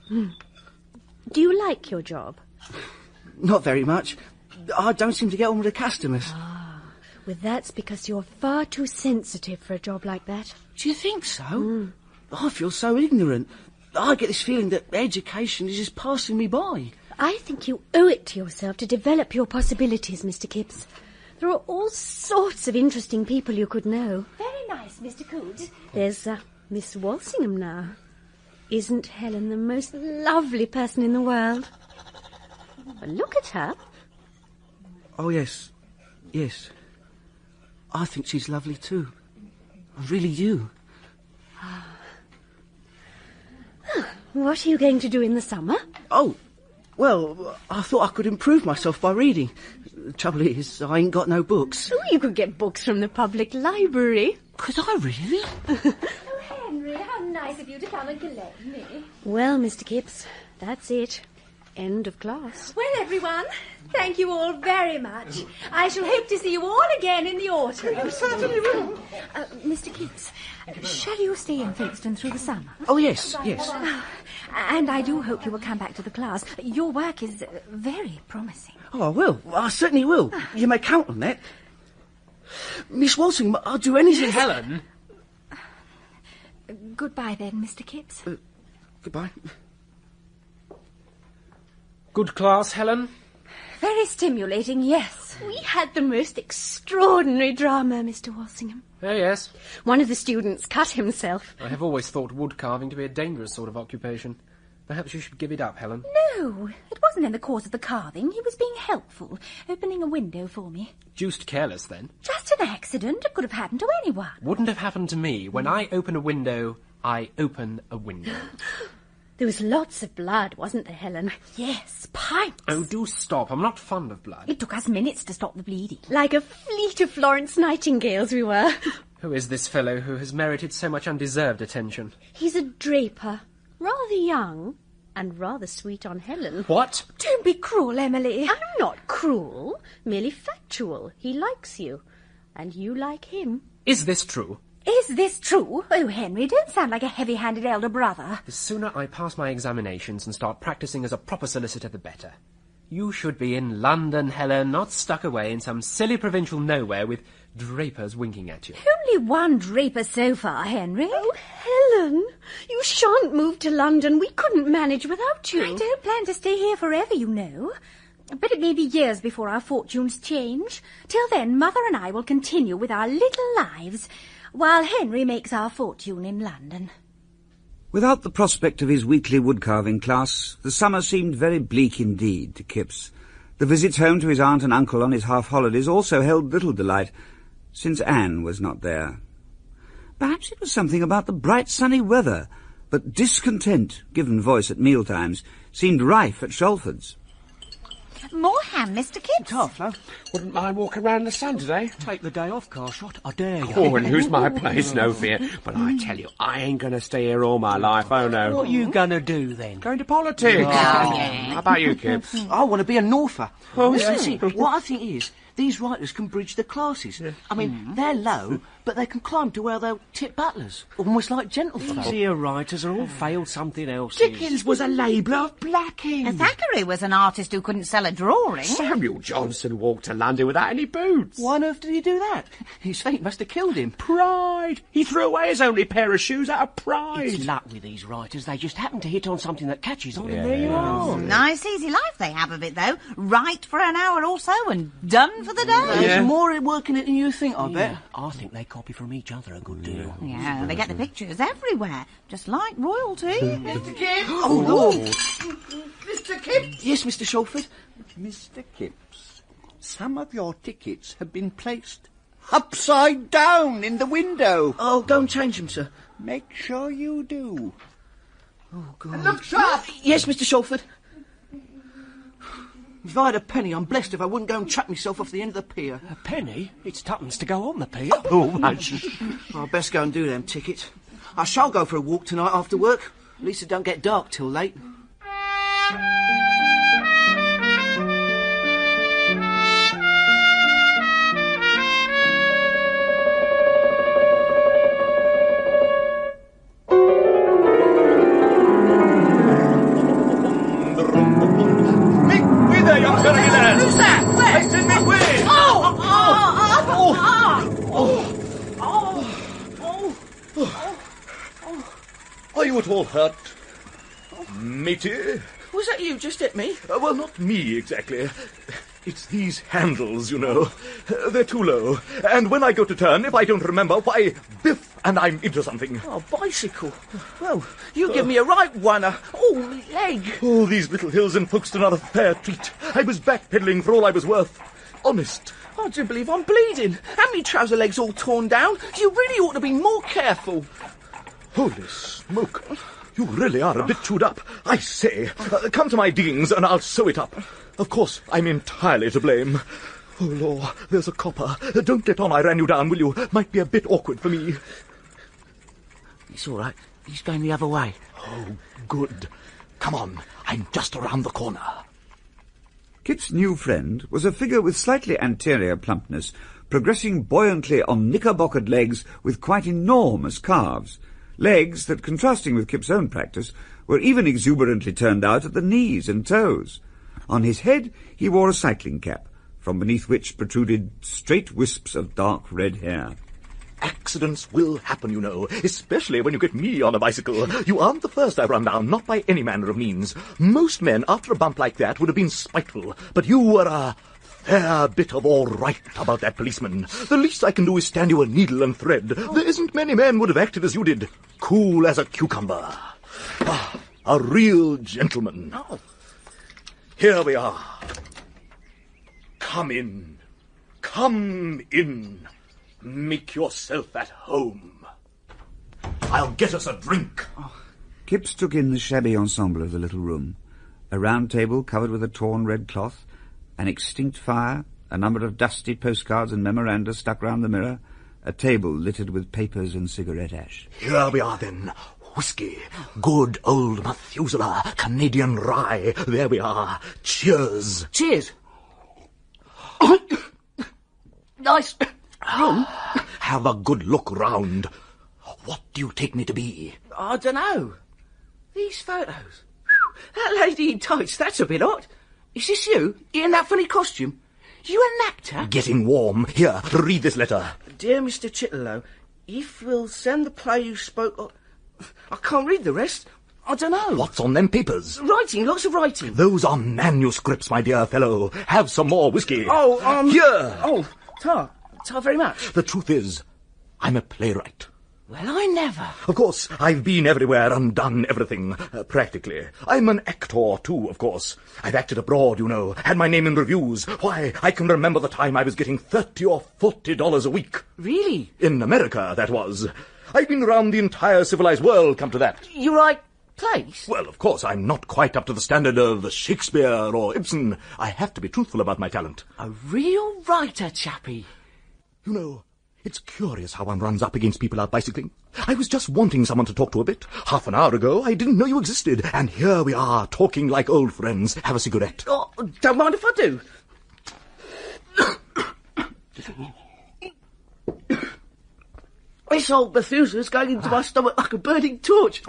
Do you like your job? Not very much. I don't seem to get on with the customers. Well, that's because you're far too sensitive for a job like that. Do you think so? I feel so ignorant. I get this feeling that education is just passing me by. I think you owe it to yourself to develop your possibilities, Mr. Kipps. There are all sorts of interesting people you could know. Very nice, Mr. Coote. There's Miss Walshingham now. Isn't Helen the most lovely person in the world? Well, look at her. Oh, yes. Yes. I think she's lovely too. I really do. What are you going to do in the summer? Oh, well, I thought I could improve myself by reading. The trouble is, I ain't got no books. Oh, you could get books from the public library. Could I really? Oh, Henry, how nice of you to come and collect me. Well, Mr. Kipps, that's it. End of class. Well, everyone, thank you all very much. I shall hope to see you all again in the autumn. You certainly will. Mr. Kipps, shall you stay in Folkestone through the summer? Oh, yes, yes. And I do hope you will come back to the class. Your work is very promising. Oh, I will. I certainly will. You may count on that. Miss Walshingham, I'll do anything. Helen! Goodbye then, Mr. Kipps. Goodbye. Good class, Helen? Very stimulating, yes. We had the most extraordinary drama, Mr. Walshingham. Oh, yes. One of the students cut himself. I have always thought wood carving to be a dangerous sort of occupation. Perhaps you should give it up, Helen. No, it wasn't in the course of the carving. He was being helpful, opening a window for me. Deuced careless, then. Just an accident. It could have happened to anyone. Wouldn't have happened to me. When I open a window, I open a window. There was lots of blood, wasn't there, Helen? Yes, pints. Oh, do stop. I'm not fond of blood. It took us minutes to stop the bleeding. Like a fleet of Florence Nightingales we were. Who is this fellow who has merited so much undeserved attention? He's a draper. Rather young and rather sweet on Helen. What? Don't be cruel, Emily. I'm not cruel, merely factual. He likes you, and you like him. Is this true? Is this true? Oh, Henry, don't sound like a heavy-handed elder brother. The sooner I pass my examinations and start practising as a proper solicitor, the better. You should be in London, Helen, not stuck away in some silly provincial nowhere with drapers winking at you. Only one draper so far, Henry. Oh, Helen, you shan't move to London. We couldn't manage without you. I don't plan to stay here forever, you know. But it may be years before our fortunes change. Till then, Mother and I will continue with our little lives, while Henry makes our fortune in London. Without the prospect of his weekly woodcarving class, the summer seemed very bleak indeed to Kipps. The visits home to his aunt and uncle on his half-holidays also held little delight, since Anne was not there. Perhaps it was something about the bright sunny weather, but discontent, given voice at mealtimes, seemed rife at Shalford's. More ham, Mr. Kipps. Flo. Wouldn't mind walking round the sun today. Take the day off, Carshot. I dare you. Oh, and lose my place, no fear. But I tell you, I ain't going to stay here all my life, oh no. What you going to do, then? Going to politics. How about you, Kipps? I want to be a Norther. Oh, Listen, what I think is, these writers can bridge the classes. I mean, they're low, but they can climb to where they'll tip butlers, almost like gentlefolk. Easier writers are all failed something else. Dickens was a labourer of blacking. And Thackeray was an artist who couldn't sell a drawing. Samuel Johnson walked to London without any boots. Why on earth did he do that? His feet must have killed him. Pride. He threw away his only pair of shoes out of pride. It's luck with these writers. They just happen to hit on something that catches on, and there you are. Nice easy life they have of it, though. Write for an hour or so and done for the day. There's more work in it than you think, I bet. I think they copy from each other a good deal. Yeah, they get the pictures everywhere, just like royalty. Mr. Kipps! Oh, Lord! Mr. Kipps! Yes, Mr. Shawford? Mr. Kipps, some of your tickets have been placed upside down in the window. Oh, go and change them, sir. Make sure you do. Oh, God. And look sharp! Yes, Mr. Shawford. If I had a penny, I'm blessed if I wouldn't go and chuck myself off the end of the pier. A penny? It's tuppence to go on the pier. Oh, hush. I'll best go and do them tickets. I shall go for a walk tonight after work. At least it don't get dark till late. Who's that? Where? It's in me way! Are you at all hurt, matey? Was that you just hit me? Well, not me exactly. It's these handles, you know. They're too low. And when I go to turn, if I don't remember, why, biff, and I'm into something. Oh, bicycle. Well, you give me a right one-er. Oh, me leg. Oh, these little hills in Folkestone are a fair treat. I was backpedaling for all I was worth. Honest. I do believe I'm bleeding. And me trouser legs all torn down. You really ought to be more careful. Holy smoke. You really are a bit chewed up. I say, come to my diggings and I'll sew it up. Of course, I'm entirely to blame. Oh, Lord, there's a copper. Don't let on I ran you down, will you? Might be a bit awkward for me. It's all right. He's going the other way. Oh, good. Come on, I'm just around the corner. Kip's new friend was a figure with slightly anterior plumpness, progressing buoyantly on knickerbockered legs with quite enormous calves. Legs that, contrasting with Kip's own practice, were even exuberantly turned out at the knees and toes. On his head he wore a cycling cap, from beneath which protruded straight wisps of dark red hair. Accidents will happen, you know, especially when you get me on a bicycle. You aren't the first I've run down, not by any manner of means. Most men, after a bump like that, would have been spiteful, but you were a fair bit of all right about that policeman. The least I can do is stand you a needle and thread. There isn't many men would have acted as you did. Cool as a cucumber. Ah, a real gentleman. Oh. Here we are. Come in. Come in. Make yourself at home. I'll get us a drink. Kipps took in the shabby ensemble of the little room. A round table covered with a torn red cloth, an extinct fire, a number of dusty postcards and memoranda stuck round the mirror, a table littered with papers and cigarette ash. Here we are, then. Whiskey. Good old Methuselah. Canadian rye. There we are. Cheers. Cheers. Nice room. Have a good look round. What do you take me to be? I don't know. These photos. That lady in tights, that's a bit odd. Is this you, in that funny costume? You an actor? Getting warm. Here, read this letter. Dear Mr. Chitterlow, if we'll send the play you spoke of... I can't read the rest. I don't know. What's on them papers? Writing, lots of writing. Those are manuscripts, my dear fellow. Have some more whiskey. Oh, Here. Oh, tar very much. The truth is, I'm a playwright. Well, I never. Of course, I've been everywhere and done everything, practically. I'm an actor, too, of course. I've acted abroad, you know, had my name in reviews. Why, I can remember the time I was getting $30 or $40 a week. Really? In America, that was. I've been around the entire civilized world, come to that. You write plays? Well, of course, I'm not quite up to the standard of Shakespeare or Ibsen. I have to be truthful about my talent. A real writer, chappie. You know, it's curious how one runs up against people out bicycling. I was just wanting someone to talk to a bit. Half an hour ago, I didn't know you existed. And here we are, talking like old friends. Have a cigarette. Oh, don't mind if I do. This old Methuselah's going into my stomach like a burning torch.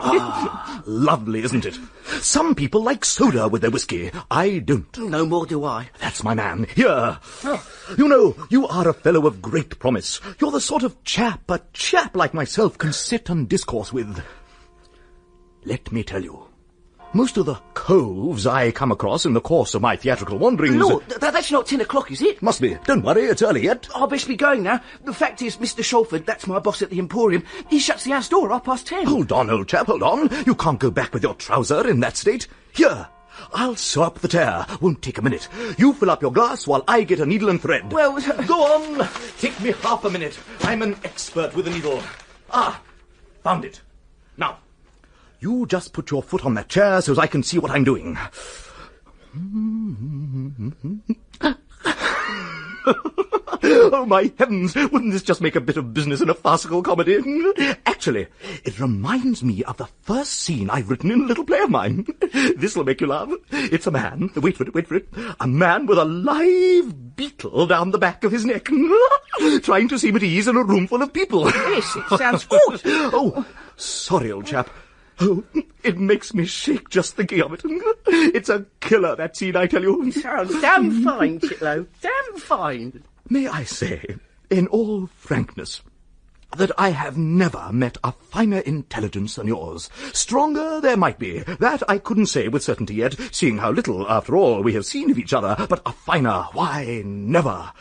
Lovely, isn't it? Some people like soda with their whiskey. I don't. No more do I. That's my man. Here. You know, you are a fellow of great promise. You're the sort of chap a chap like myself can sit and discourse with. Let me tell you, most of the coves I come across in the course of my theatrical wanderings... Lord, that's not 10 o'clock, is it? Must be. Don't worry, it's early yet. I best be going now. The fact is, Mr. Shalford, that's my boss at the Emporium, he shuts the house door at 10:30. Hold on, old chap, hold on. You can't go back with your trouser in that state. Here, I'll sew up the tear. Won't take a minute. You fill up your glass while I get a needle and thread. Well... Go on. Take me half a minute. I'm an expert with a needle. Ah, found it. Now, you just put your foot on that chair so as I can see what I'm doing. Oh, my heavens, wouldn't this just make a bit of business in a farcical comedy? Actually, it reminds me of the first scene I've written in a little play of mine. This'll make you laugh. It's a man, wait for it, a man with a live beetle down the back of his neck, trying to seem at ease in a room full of people. Yes, it sounds good. Oh, sorry, old chap. Oh, it makes me shake just thinking of it. It's a killer, that scene, I tell you. Sounds damn fine, Chitterlow. Damn fine. May I say, in all frankness, that I have never met a finer intelligence than yours. Stronger there might be. That I couldn't say with certainty yet, seeing how little, after all, we have seen of each other. But a finer, why, never.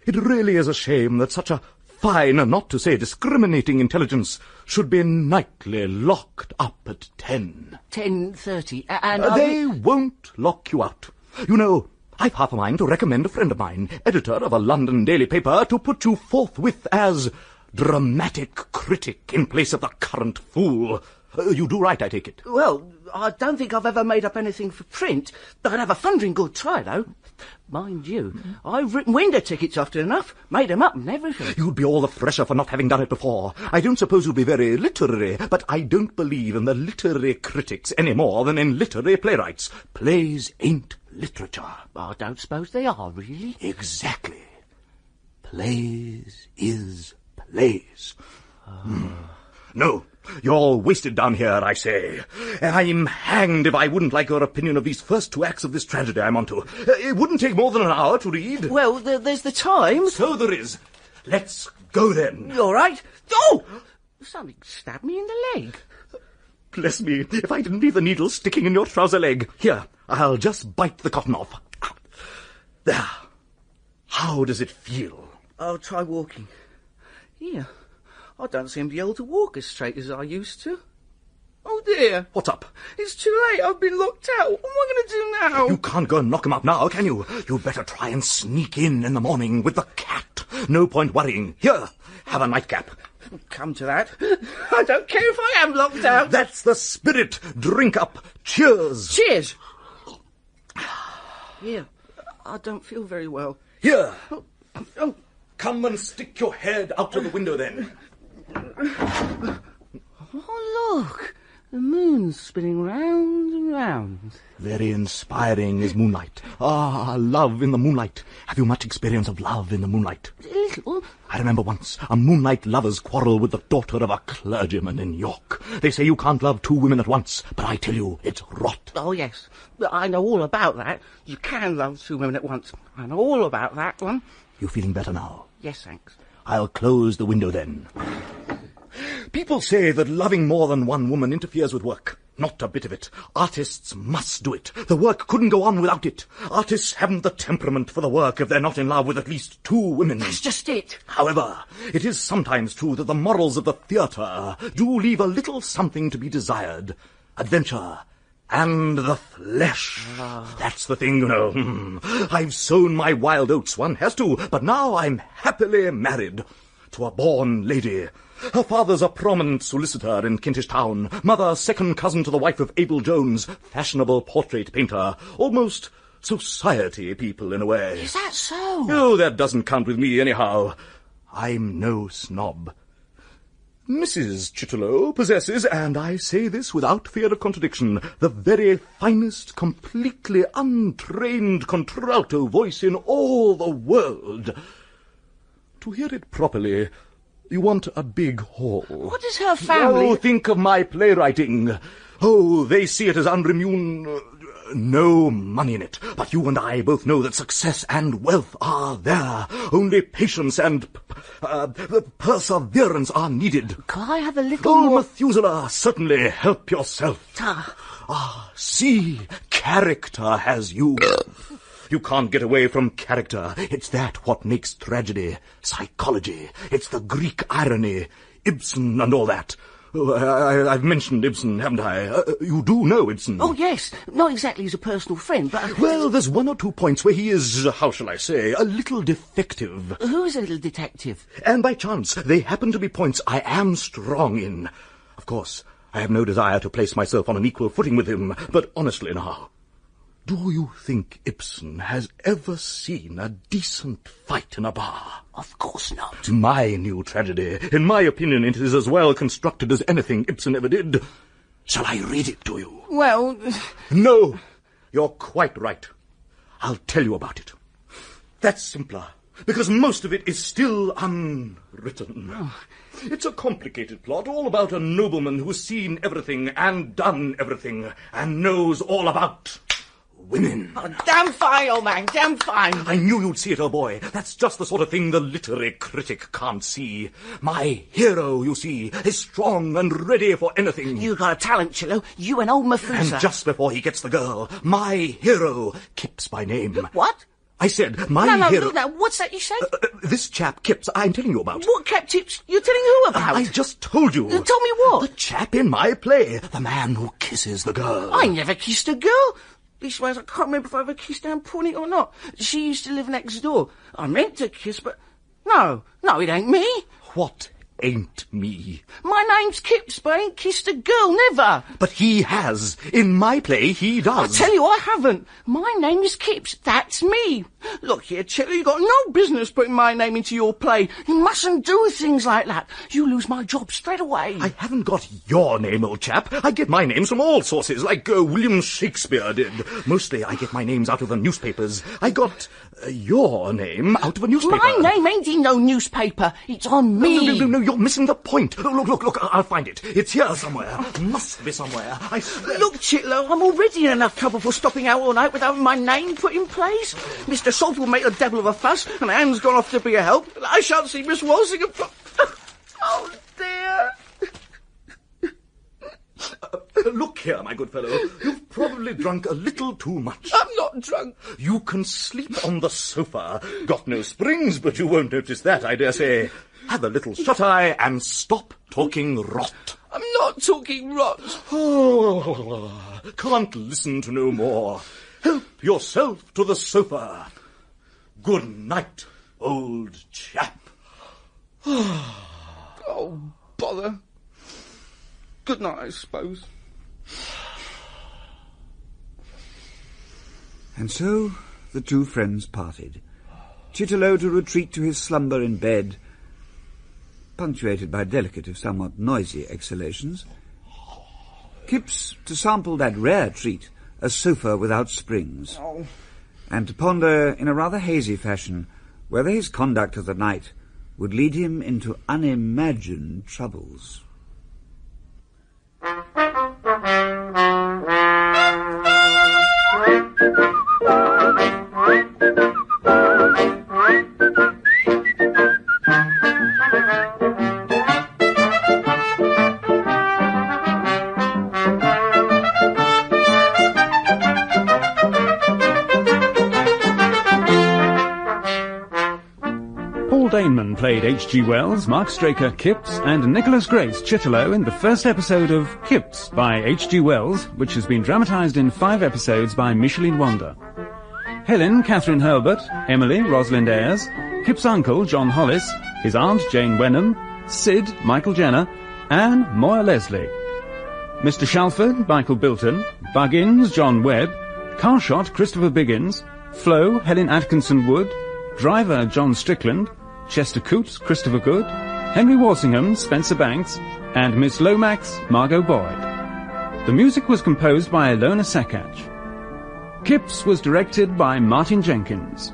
It really is a shame that such a fine, and not to say discriminating intelligence should be nightly locked up at 10. 10:30, and... They won't lock you out. You know, I've half a mind to recommend a friend of mine, editor of a London daily paper, to put you forthwith as dramatic critic in place of the current fool. You do right, I take it. Well, I don't think I've ever made up anything for print. I'd have a thundering good try, though. Mind you, I've written window tickets often enough, made 'em up and everything. You'd be all the fresher for not having done it before. I don't suppose you'll be very literary, but I don't believe in the literary critics any more than in literary playwrights. Plays ain't literature. I don't suppose they are, really. Exactly. Plays is plays. No, you're wasted down here, I say. I'm hanged if I wouldn't like your opinion of these first 2 acts of this tragedy I'm onto. It wouldn't take more than an hour to read. Well, there's the time. So there is. Let's go then. All right. Oh! Something stabbed me in the leg. Bless me, if I didn't leave the needle sticking in your trouser leg. Here, I'll just bite the cotton off. There. How does it feel? I'll try walking. Here. I don't seem to be able to walk as straight as I used to. Oh, dear. What's up? It's too late. I've been locked out. What am I going to do now? You can't go and knock him up now, can you? You'd better try and sneak in the morning with the cat. No point worrying. Here, have a nightcap. Come to that. I don't care if I am locked out. That's the spirit. Drink up. Cheers. Cheers. Here, I don't feel very well. Here. Come and stick your head out of the window then. Oh, look. The moon's spinning round and round. Very inspiring is moonlight. Ah, love in the moonlight. Have you much experience of love in the moonlight? A little. I remember once a moonlight lover's quarrel with the daughter of a clergyman in York. They say you can't love 2 women at once, but I tell you, it's rot. Oh, yes. I know all about that. You can love 2 women at once. I know all about that one. You feeling better now? Yes, thanks. I'll close the window then. People say that loving more than 1 woman interferes with work. Not a bit of it. Artists must do it. The work couldn't go on without it. Artists haven't the temperament for the work if they're not in love with at least 2 women. That's just it. However, it is sometimes true that the morals of the theatre do leave a little something to be desired. Adventure and the flesh. That's the thing, you know. I've sown my wild oats, one has to, but now I'm happily married to a born lady. Her father's a prominent solicitor in Kentish Town, mother second cousin to the wife of Abel Jones, fashionable portrait painter, almost society people in a way. Is that so? Oh, that doesn't count with me anyhow. I'm no snob. Mrs. Chitterlow possesses, and I say this without fear of contradiction, the very finest, completely untrained contralto voice in all the world. To hear it properly, You want a big hall. What is her family? Oh, think of my playwriting. Oh, they see it as no money in it. But you and I both know that success and wealth are there. Only patience and perseverance are needed. Can I have a little Oh, more? Methuselah, certainly help yourself. See, character has you. You can't get away from character. It's that what makes tragedy, psychology. It's the Greek irony, Ibsen and all that. Oh, I've mentioned Ibsen, haven't I? You do know Ibsen. Oh, yes. Not exactly as a personal friend, but... Well, there's one or two points where he is, how shall I say, a little defective. Who's a little detective? And by chance, they happen to be points I am strong in. Of course, I have no desire to place myself on an equal footing with him, but honestly now, do you think Ibsen has ever seen a decent fight in a bar? Of course not. My new tragedy. In my opinion, it is as well constructed as anything Ibsen ever did. Shall I read it to you? Well... No, you're quite right. I'll tell you about it. That's simpler, because most of it is still unwritten. Oh. It's a complicated plot, all about a nobleman who's seen everything and done everything, and knows all about... women. Oh, damn fine, old man, damn fine. I knew you'd see it, old boy. That's just the sort of thing the literary critic can't see. My hero, you see, is strong and ready for anything. You got a talent, Chitterlow. You and old Methuselah. And just before he gets the girl, my hero, Kipps by name. What? I said, my hero... No, what's that you said? This chap, Kipps, I'm telling you about. What Kipps? You're telling who about? I just told you. Tell me what? The chap in my play. The man who kisses the girl. I never kissed a girl. Leastwise, I can't remember if I ever kissed Anne Pawny or not. She used to live next door. I meant to kiss, but... No, it ain't me. What ain't me? My name's Kipps, but I ain't kissed a girl, never. But he has. In my play, he does. I tell you, I haven't. My name is Kipps. That's me. Look here, Chitterlow, you got no business putting my name into your play. You mustn't do things like that. You lose my job straight away. I haven't got your name, old chap. I get my names from all sources, like William Shakespeare did. Mostly I get my names out of the newspapers. I got your name out of a newspaper. My name ain't in no newspaper. It's on me. No, you're missing the point. Look, I'll find it. It's here somewhere. Must be somewhere. I swear. Look, Chitterlow, I'm already in enough trouble for stopping out all night without my name put in place. Mr. Salt will make a devil of a fuss, and Anne's gone off to be a help. I shan't see Miss Walshingham. Oh, dear. Look here, my good fellow. You've probably drunk a little too much. I'm not drunk. You can sleep on the sofa. Got no springs, but you won't notice that, I dare say. Have a little shut-eye and stop talking rot. I'm not talking rot. Oh, can't listen to no more. Help yourself to the sofa. Good night, old chap. Oh, bother. Good night, I suppose. And so the two friends parted. Chitterlow to retreat to his slumber in bed, punctuated by delicate if somewhat noisy exhalations. Kipps to sample that rare treat, a sofa without springs, and to ponder in a rather hazy fashion whether his conduct of the night would lead him into unimagined troubles. Daneman played H.G. Wells, Mark Straker, Kipps, and Nickolas Grace Chitterlow in the first episode of Kipps by H.G. Wells, which has been dramatised in 5 episodes by Micheline Wonder. Helen, Kathryn Hurlbutt, Emily, Rosalind Ayres, Kipps' uncle, John Hollis, his aunt, Jane Wenham, Sid, Michael Jenner, Anne, Moira Leslie. Mr. Shalford, Michael Bilton, Buggins, John Webb, Carshot, Christopher Biggins, Flo, Helen Atkinson Wood, Driver, John Strickland, Chester Coots, Christopher Good, Henry Walshingham, Spencer Banks, and Miss Lomax, Margot Boyd. The music was composed by Ilona Sekach. Kipps was directed by Martin Jenkins.